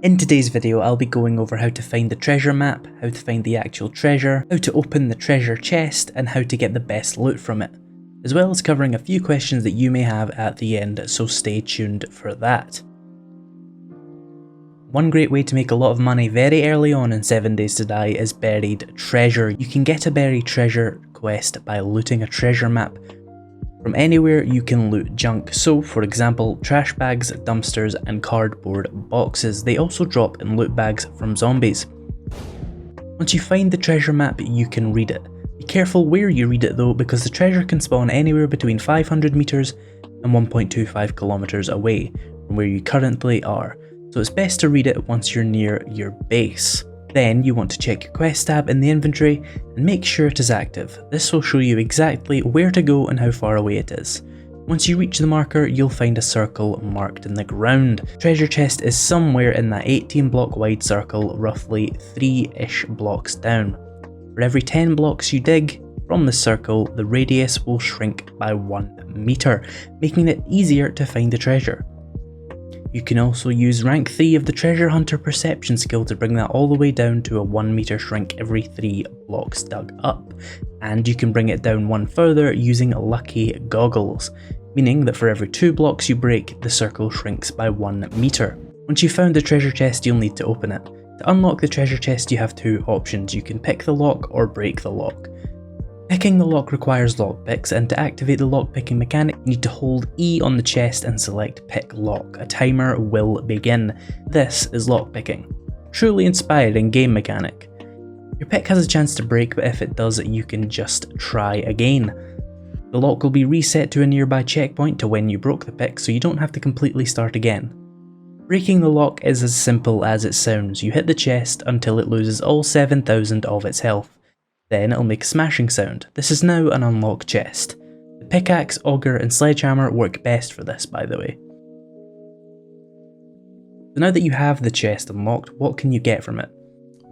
In today's video, I'll be going over how to find the treasure map, how to find the actual treasure, how to open the treasure chest, and how to get the best loot from it, as well as covering a few questions that you may have at the end, so stay tuned for that. One great way to make a lot of money very early on in 7 Days to Die is buried treasure. You can get a buried treasure quest by looting a treasure map. From anywhere you can loot junk, so for example trash bags, dumpsters and cardboard boxes. They also drop in loot bags from zombies. Once you find the treasure map you can read it. Be careful where you read it though, because the treasure can spawn anywhere between 500 meters and 1.25 kilometers away from where you currently are, so it's best to read it once you're near your base. Then you want to check your quest tab in the inventory and make sure it is active. This will show you exactly where to go and how far away it is. Once you reach the marker, you'll find a circle marked in the ground. Treasure chest is somewhere in that 18 block wide circle, roughly 3-ish blocks down. For every 10 blocks you dig from the circle, the radius will shrink by 1 meter, making it easier to find the treasure. You can also use rank 3 of the treasure hunter perception skill to bring that all the way down to a 1 meter shrink every 3 blocks dug up, and you can bring it down one further using lucky goggles, meaning that for every 2 blocks you break, the circle shrinks by 1 meter. Once you've found the treasure chest, you'll need to open it. To unlock the treasure chest you have 2 options. You can pick the lock or break the lock. Picking the lock requires lockpicks, and to activate the lockpicking mechanic you need to hold E on the chest and select pick lock. A timer will begin. This is lockpicking. Truly inspiring game mechanic. Your pick has a chance to break, but if it does you can just try again. The lock will be reset to a nearby checkpoint to when you broke the pick, so you don't have to completely start again. Breaking the lock is as simple as it sounds. You hit the chest until it loses all 7,000 of its health. Then it'll make a smashing sound. This is now an unlocked chest. The pickaxe, auger and sledgehammer work best for this, by the way. So now that you have the chest unlocked, what can you get from it?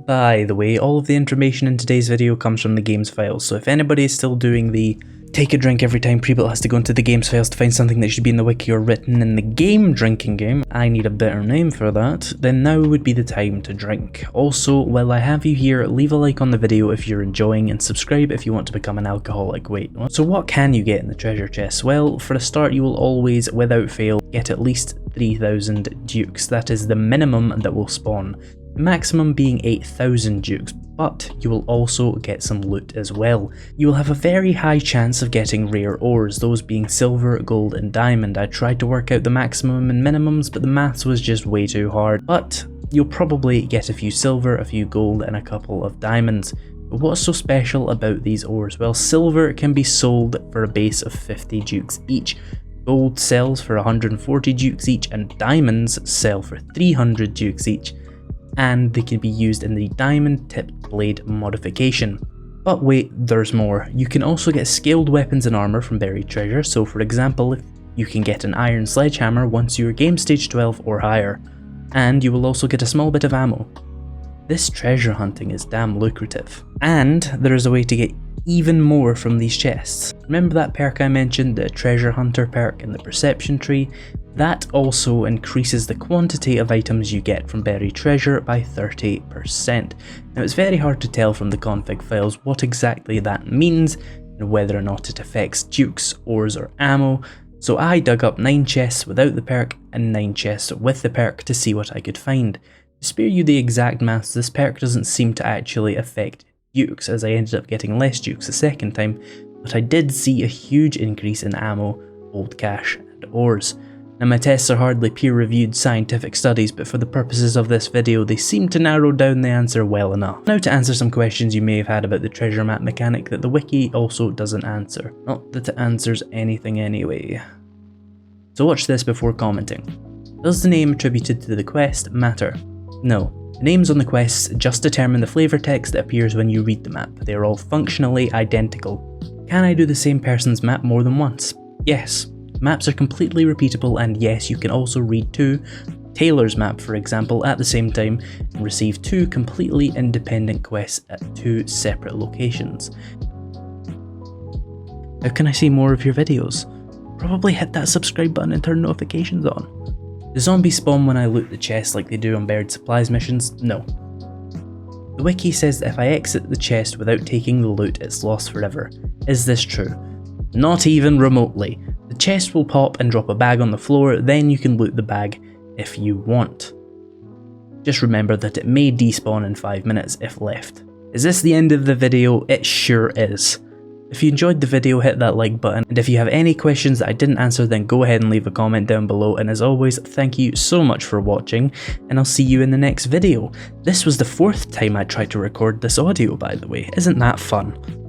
By the way, all of the information in today's video comes from the games files, so if anybody is still doing the take a drink every time Prebuilt has to go into the games files to find something that should be in the wiki or written in the game drinking game, I need a better name for that, then now would be the time to drink. Also, while I have you here, leave a like on the video if you're enjoying and subscribe if you want to become an alcoholic. Wait, what? So what can you get in the treasure chest? Well, for a start you will always, without fail, get at least 3,000 dukes. That is the minimum that will spawn. The maximum being 8,000 dukes, but you will also get some loot as well. You will have a very high chance of getting rare ores, those being silver, gold and diamond. I tried to work out the maximum and minimums, but the maths was just way too hard. But you'll probably get a few silver, a few gold and a couple of diamonds. But what's so special about these ores? Well, silver can be sold for a base of 50 dukes each. Gold sells for 140 dukes each, and diamonds sell for 300 dukes each. And they can be used in the diamond tipped blade modification. But wait, there's more. You can also get scaled weapons and armor from buried treasure, so for example, you can get an iron sledgehammer once you're game stage 12 or higher, and you will also get a small bit of ammo. This treasure hunting is damn lucrative. And there is a way to get even more from these chests. Remember that perk I mentioned, the treasure hunter perk in the perception tree? That also increases the quantity of items you get from buried treasure by 30%. Now it's very hard to tell from the config files what exactly that means and whether or not it affects dukes, ores or ammo, so I dug up 9 chests without the perk and 9 chests with the perk to see what I could find. To spare you the exact maths, this perk doesn't seem to actually affect dukes, as I ended up getting less dukes the second time, but I did see a huge increase in ammo, old cash and ores. Now my tests are hardly peer-reviewed scientific studies, but for the purposes of this video they seem to narrow down the answer well enough. Now to answer some questions you may have had about the treasure map mechanic that the wiki also doesn't answer. Not that it answers anything anyway. So watch this before commenting. Does the name attributed to the quest matter? No. The names on the quests just determine the flavor text that appears when you read the map. They are all functionally identical. Can I do the same person's map more than once? Yes. Maps are completely repeatable, and yes, you can also read 2 Taylor's map, for example, at the same time and receive 2 completely independent quests at 2 separate locations. How can I see more of your videos? Probably hit that subscribe button and turn notifications on. Do zombies spawn when I loot the chest like they do on buried supplies missions? No. The wiki says that if I exit the chest without taking the loot, it's lost forever. Is this true? Not even remotely. The chest will pop and drop a bag on the floor, then you can loot the bag if you want. Just remember that it may despawn in 5 minutes if left. Is this the end of the video? It sure is. If you enjoyed the video, hit that like button, and if you have any questions that I didn't answer, then go ahead and leave a comment down below, and as always, thank you so much for watching, and I'll see you in the next video. This was the 4th time I tried to record this audio, by the way. Isn't that fun?